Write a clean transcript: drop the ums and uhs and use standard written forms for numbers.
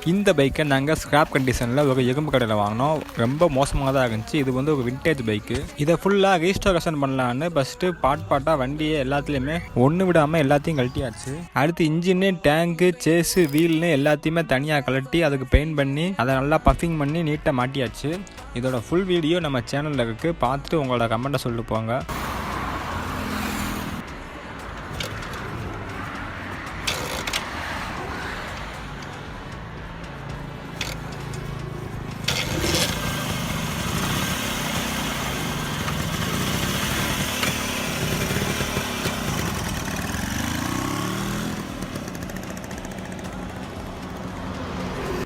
இந்த பைக்கை நாங்கள் ஸ்கிராப் கண்டிஷனில் ஒரு எறும்பு கடையில் வாங்கினோம். ரொம்ப மோசமாக தான் இருந்துச்சு. இது வந்து ஒரு விண்டேஜ் பைக்கு. இதை ஃபுல்லாக ரீஸ்டோரேஷன் பண்ணலான்னு ஃபஸ்ட்டு பாட்டாக வண்டியை எல்லாத்துலேயுமே ஒன்று விடாமல் எல்லாத்தையும் கழட்டியாச்சு. அடுத்து இன்ஜின்னு, டேங்கு, சேஸு, வீல்னு எல்லாத்தையுமே தனியாக கழட்டி அதுக்கு பெயிண்ட் பண்ணி அதை நல்லா பஃபிங் பண்ணி நீட்டாக மாட்டியாச்சு. இதோட ஃபுல் வீடியோ நம்ம சேனலில் இருக்குது. பார்த்துட்டு உங்களோட கமெண்ட்டை சொல்லிட்டு போங்க.